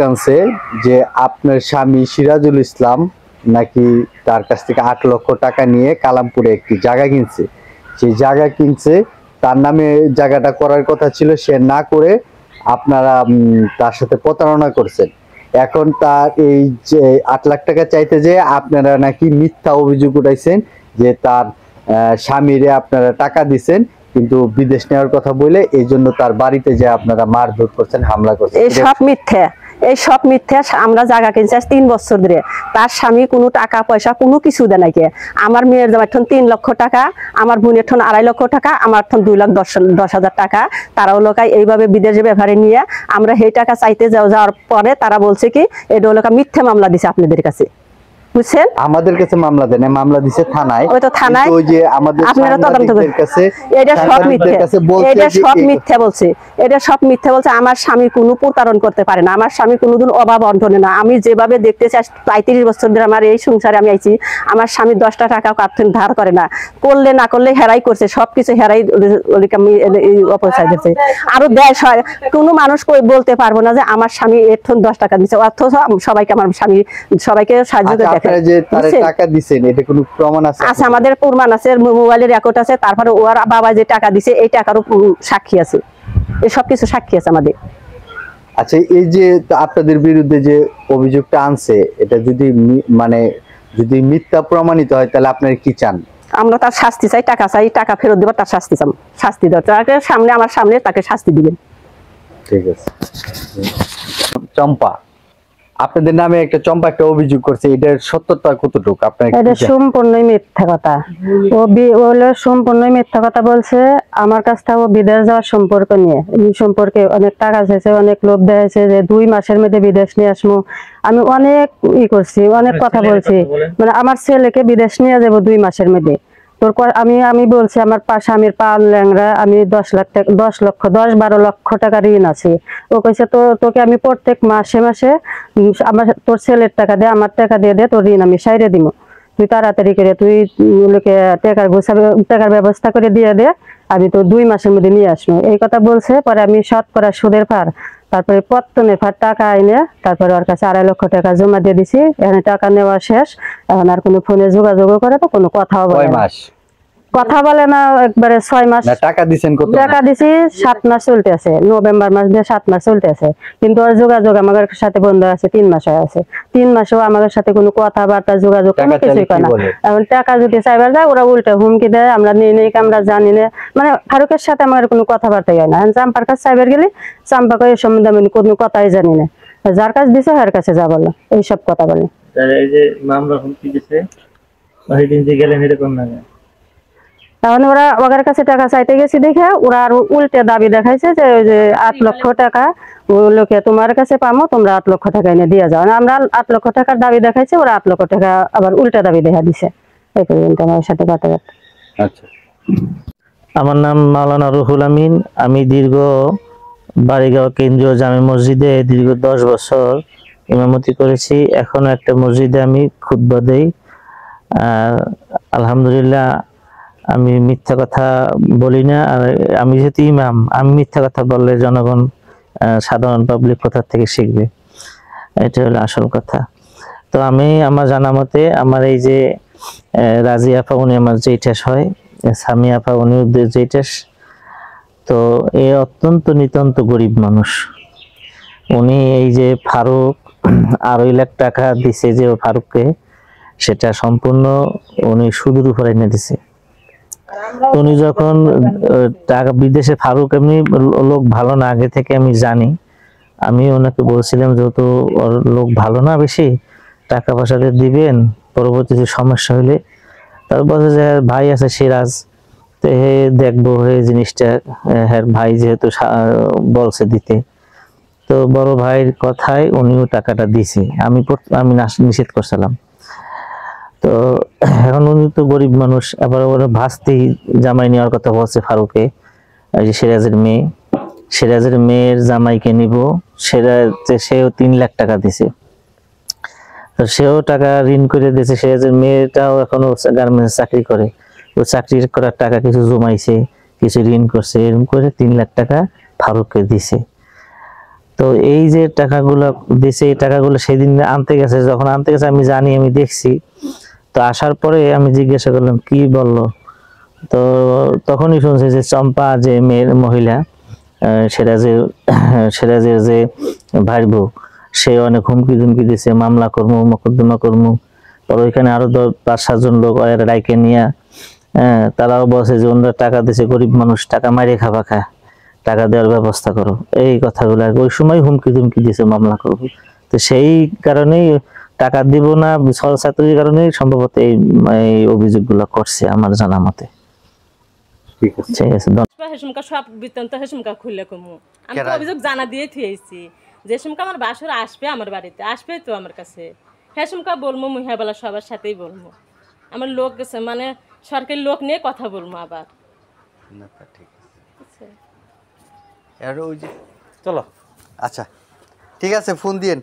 আনছে যে আপনার স্বামী সিরাজুল ইসলাম নাকি তার কাছ থেকে 8 লক্ষ টাকা নিয়ে কালামপুরে একটি জায়গা কিনছে। সেই জায়গা কিনছে, তার নামে জায়গাটা করার কথা ছিল, সে না করে আপনারা তার সাথে প্রতারণা করছেন। এখন তার এই যে 8 লাখ টাকা চাইতে যে আপনারা নাকি মিথ্যা অভিযোগ উঠাইছেন যে তার স্বামীরে আপনারা টাকা দিচ্ছেন কিন্তু বিদেশ নেওয়ার কথা বলে, এই জন্য তার বাড়িতে যে আপনারা মারধর করছেন, হামলা করছেন। এই সব মিথ্যা। আমরা জায়গা কিনছি 3 বছর ধরে, তার স্বামী কোনো টাকা পয়সা কোনো কিছু দেয় নাকি। আমার মেয়ের জামাই 3 লক্ষ টাকা, আমার বোনের 2.5 লক্ষ টাকা, আমার 2,10,000 টাকা তারাও লোকায় এইভাবে বিদেশে ব্যবহারে নিয়ে আমরা সেই টাকা চাইতে যাওয়ার পরে তারা বলছে কি এটা লোকা মিথ্যা মামলা দিছে আপনাদের কাছে, বুঝছেন? আমাদের কাছে মামলা দেন, মামলা দিছে থানায়। ওই তো থানায়, ওই যে আমাদের আপনারা তদন্ত করেন কাছে এটা সব মিথ্যা, এটা সব মিথ্যা বলছে, এটা সব মিথ্যা বলছে। আমার স্বামী কোনো প্রতারণ করতে পারে না, আমার স্বামী কোনোদিন অভাব অনটনে না। আমি যেভাবে দেখতে চাই 35 বছর ধরে আমার এই সংসারে আমি আইছি, আমার স্বামী 10টা টাকা কাটতেন ধার করে না, করলে না করলে হেরাই করছে, সবকিছু হেরাই অপচয় দিচ্ছে। আরো দেশ হয় কোনো মানুষ বলতে পারবো না যে আমার স্বামী এখন 10 টাকা দিচ্ছে, অথচ সবাইকে আমার স্বামী সবাইকে সাহায্য করে। আমাদের প্রমাণ আছে, মোবাইলের রেকর্ড আছে, তারপরে ওর বাবা যে টাকা দিছে এই টাকারও সাক্ষী আছে, এই সবকিছু সাক্ষী আছে আমাদের। আচ্ছা, এই যে আপনাদের বিরুদ্ধে যে অভিযোগটা আনছে, এটা যদি মানে যদি মিথ্যা প্রমাণিত হয় তাহলে আপনারা কি চান? আমরা তার শাস্তি চাই, টাকা চাই, টাকা ফেরত দেব, তার শাস্তি চাই, শাস্তি দেওয়ার তাকে সামনে, আমার সামনে তাকে শাস্তি দিবেন। ঠিক আছে। চম্পা, আপনাদের নামে একটা চম্পা একটা অভিযোগ করছে, এটার সত্যতা কতটুকু? আপনারা এটা সম্পূর্ণই মিথ্যা কথা। ও বলে সম্পূর্ণই মিথ্যা কথা বলছে। আমার কাছ থেকে ও বিদেশ যাওয়ার সম্পর্ক নিয়ে, এই সম্পর্কে অনেক টাকা চাইছে, অনেক লোভ দেখাইছে যে 2 মাসের মধ্যে বিদেশ নিয়ে আসবো। আমি অনেক করছি, অনেক কথা বলছি, মানে আমার ছেলেকে বিদেশ নিয়ে যাবো 2 মাসের মধ্যে। আমি বলছি আমার স্বামীর পা ল্যাংরা, আমি 10-12 লক্ষ টাকা ঋণ আছে। ও কইছে তোকে আমি প্রত্যেক মাসে মাসে আমার তোর ছেলের টাকা দে, আমার টাকা দিয়ে দে, তোর ঋণ আমি সাইরে দিব, তুই তাড়াতাড়ি করে তুই লোকে টাকার ব্যবস্থা করে দিয়ে দে, আমি তো 2 মাসের মধ্যে নিয়ে আসবো, এই কথা বলছে। পরে আমি শতকরা সুদের ফার, তারপরে পত্তনের ফার টাকা আইনে তারপরে ওর কাছে 2.5 লক্ষ টাকা জমা দিয়ে দিছি। এখানে টাকা নেওয়া শেষ, এখন আর কোনো ফোনে যোগাযোগ করে তো কোনো কথাও বলে না, একবারে 6 মাস। টাকা দিছি 7 মাস চলতে আছে, নভেম্বর মাস দিয়ে 7 মাস চলতে আছে, কিন্তু ওর যোগাযোগ আমাদের সাথে বন্ধ আছে 3 মাস হয়ে আছে। 3 মাসেও আমাদের সাথে কোনো কথাবার্তা যোগাযোগ কোনো কিছুই করে না। এখন টাকা যদি চাইবার যায় ওরা উল্টা হুমকি দেয়, আমরা নেই আমরা জানি না, মানে ফারুকের সাথে আমার কোনো কথাবার্তাই হয় না। চাম্পার কাছে চাইবার গেলে চাম্পা করে এই সম্বন্ধে আমি কোনো কথাই জানি না, যার কাছে দিছে এর কাছে যা বললো এইসব কথা বলে। এই যে মামলা হুমকি দিছে ওই দিন যে গেলেন এরকম না, তখন ওরা ওদের কাছে টাকা চাইতে গেছি দেখে ওরা আর উল্টে দাবি দেখাইছে যে ওই যে 8 লক্ষ টাকা লোকে তোমার কাছে পামো, তোমরা 8 লক্ষ টাকা এনে দিয়ে যাও। আমরা 8 লক্ষ টাকার দাবি দেখাইছি, ওরা 8 লক্ষ টাকা আবার উল্টা দাবি দেখা দিছে। এই পর্যন্ত আমার সাথে কথাবার্তা। আচ্ছা, আমার নাম মাওলানা রুহুল আমিন। আমি দীর্ঘ বাড়িগাঁও কেন্দ্রীয় জামে মসজিদে দীর্ঘ 10 বছর ইমামতি করেছি। এখন একটা মসজিদে আমি খুতবা দেই। আলহামদুলিল্লাহ, আমি মিথ্যা কথা বলি না। আর আমি যেহেতু ইমাম, আমি মিথ্যা কথা বললে জনগণ সাধারণ পাবলিক কোথা থেকে শিখবে, এটা হলো আসল কথা। তো আমি আমার জানা মতে আমার এই যে রাজি আপা, উনি আমার জেঠাস হয়, সামি আপা উনি জেঠাস। তো এ অত্যন্ত নিতান্ত গরিব মানুষ। উনি এই যে ফারুক 2.5 লাখ টাকা দিছে যে ফারুককে, সেটা সম্পূর্ণ উনি সুদের উপরে এনে দিছে। উনি যখন টাকা বিদেশে, ফারুক এমনি লোক ভালো না, আগে থেকে আমি জানি। আমি ওনাকে বলছিলাম যেহেতু লোক ভালো না, বেশি টাকা পয়সা দিবেন, পরবর্তীতে সমস্যা হইলে। তারপর যে ভাই আছে সিরাজ, তো হে দেখবো হে জিনিসটা, হ্যাঁ ভাই যেহেতু বলছে দিতে, তো বড় ভাইয়ের কথায় উনিও টাকাটা দিছে। আমি নিষেধ করছিলাম। তো এখন উনি তো গরিব মানুষ, আবার ওরা ভাস্তি জামাই নেওয়ার কথা বলছে ফারুকে, এই যে সিরাজের মেয়ের জামাইকে নিব, সেও 3 লাখ টাকা দিছে। তো সেও টাকা ঋণ করে দিয়েছে। সিরাজের মেয়েটাও এখনো গার্মেন্টস চাকরি করে, ও চাকরি করার টাকা কিছু জমাইছে, কিছু ঋণ করছে, এরকম করে 3 লাখ টাকা ফারুককে দিছে। তো এই যে টাকাগুলো দিছে, এই টাকাগুলো সেদিন আনতে গেছে, যখন আনতে গেছে আমি জানি, আমি দেখছি। তো আসার পরে আমি জিজ্ঞাসা করলাম কি বললো, তো তখনই শুনছে যে চম্পা যে মেয়ের মহিলা, সিরাজের যে ভাই বউ, সে অনেক হুমকি ধুমকি দিছে, মামলা করবো, মোকদ্দমা করবো। পরে ওইখানে আরো 5-7 জন লোক এরা ডাইকে নিয়ে, তারাও বলছে যে ওনারা টাকা দিছে, গরিব মানুষ, টাকা মারিয়ে খাবা খায়, টাকা দেওয়ার ব্যবস্থা করো, এই কথাগুলো আর কি। ওই সময় হুমকি ধুমকি দিছে মামলা করবো। তো সেই কারণেই টাকা দিব না, ছাত্রীর কারণেই সম্ভবত এই অভিযোগগুলো করছে আমার জানা মতে। ঠিক আছে। ঠিক আছে। হেসমকা সব বৃত্তান্ত হেসমকা খুললে কমু। আমি তো অভিযোগ জানা দিয়ে থুয়েছি যে হেসমকা আমার বাসর আসবে, আমার বাড়িতে আসবে তো আমার কাছে, হেসমকা বলবো, মুহিয়াবেলা সবার সাথেই বলবো। আমার লোক গেছে, মানে সরকারি লোক নিয়ে কথা বলবো আবার। না তা ঠিক আছে। আছে। আর ওই যে চলো, আচ্ছা ঠিক আছে, ফোন দিয়েন।